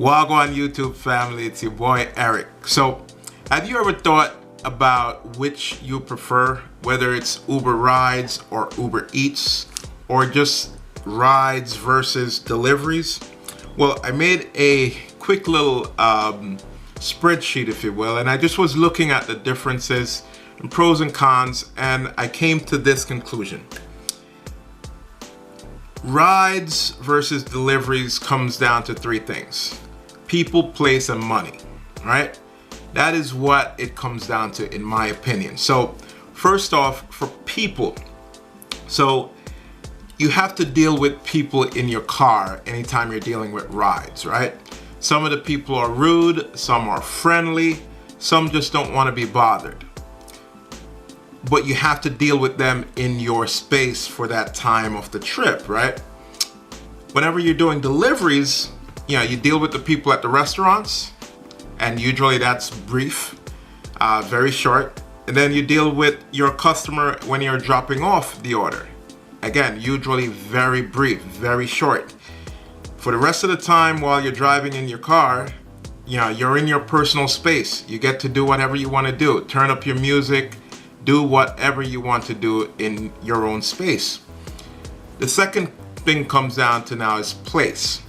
Wagwan YouTube family, it's your boy Eric. So, have you ever thought about which you prefer, whether it's Uber Rides or Uber Eats, or just rides versus deliveries? Well, I made a quick little spreadsheet, if you will, and I just was looking at the differences and pros and cons, and I came to this conclusion. Rides versus deliveries comes down to three things: people, place, and money, right? That is what it comes down to, in my opinion. So first off, for people, so you have to deal with people in your car anytime you're dealing with rides, right? Some of the people are rude, some are friendly, some just don't want to be bothered. But you have to deal with them in your space for that time of the trip, right? Whenever you're doing deliveries, you deal with the people at the restaurants, and usually that's brief, very short. And then you deal with your customer when you're dropping off the order. Again, usually very brief, very short. For the rest of the time while you're driving in your car, you're in your personal space. You get to do whatever you want to do. Turn up your music, do whatever you want to do in your own space. The second thing comes down to now is place.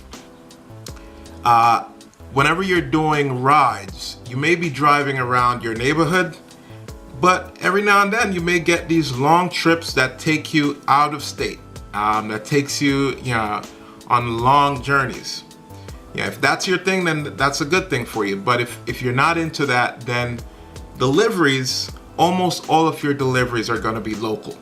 Whenever you're doing rides, you may be driving around your neighborhood, but every now and then you may get these long trips that take you out of state, that takes you, on long journeys. If that's your thing, then that's a good thing for you. But if you're not into that, then deliveries, almost all of your deliveries are going to be local.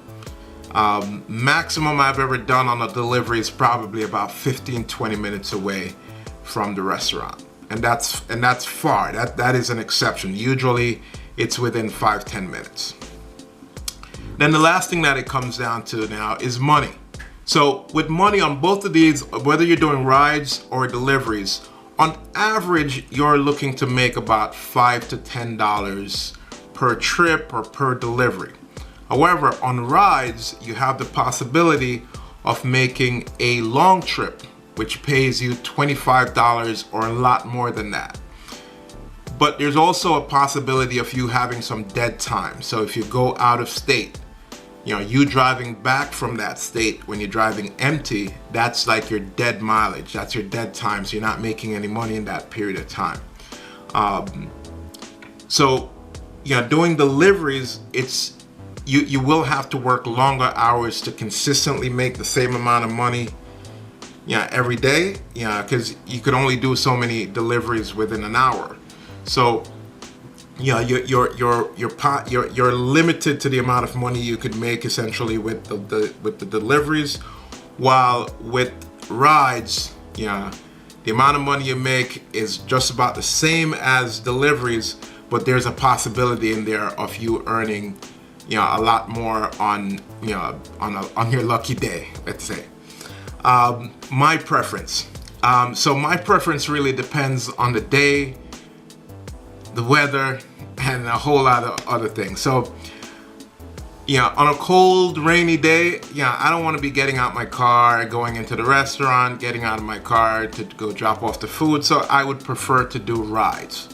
Maximum I've ever done on a delivery is probably about 15-20 minutes away from the restaurant, and that's far. That is an exception. Usually it's within 5-10 minutes. Then the last thing that it comes down to now is money. So with money on both of these, whether you're doing rides or deliveries, on average you're looking to make about $5 to $10 per trip or per delivery. However, on rides, you have the possibility of making a long trip, which pays you $25 or a lot more than that. But there's also a possibility of you having some dead time. So if you go out of state, you driving back from that state when you're driving empty, that's like your dead mileage. That's your dead time. So you're not making any money in that period of time. Doing deliveries, you will have to work longer hours to consistently make the same amount of money every day, because you could only do so many deliveries within an hour. So you're limited to the amount of money you could make essentially with the deliveries, while with rides, the amount of money you make is just about the same as deliveries, but there's a possibility in there of you earning a lot more on your lucky day, let's say. My preference. So my preference really depends on the day, the weather, and a whole lot of other things. So, on a cold, rainy day, I don't want to be getting out my car, going into the restaurant, getting out of my car to go drop off the food. So I would prefer to do rides.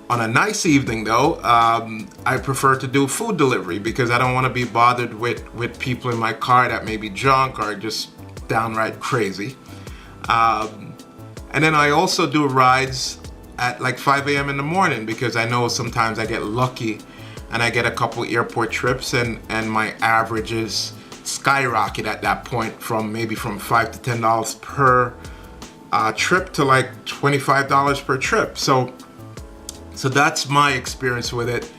On a nice evening though, I prefer to do food delivery because I don't want to be bothered with people in my car that may be drunk or just downright crazy. And then I also do rides at like 5 a.m. in the morning because I know sometimes I get lucky and I get a couple airport trips and my averages skyrocket at that point from $5 to $10 per trip to like $25 per trip. So that's my experience with it.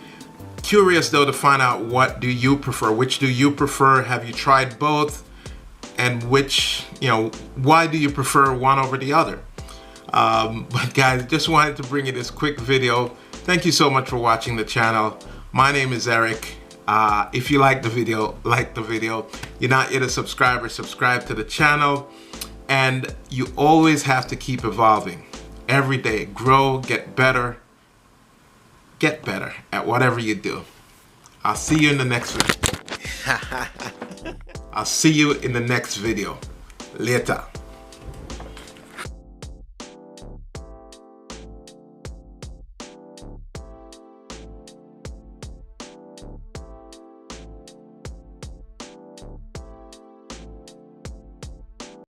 Curious though to find out, what do you prefer? Which do you prefer? Have you tried both? And why do you prefer one over the other? But guys, just wanted to bring you this quick video. Thank you so much for watching the channel. My name is Eric. If you like the video, like the video. You're not yet a subscriber, subscribe to the channel. And you always have to keep evolving. Every day, grow, get better at whatever you do. I'll see you in the next video. Later.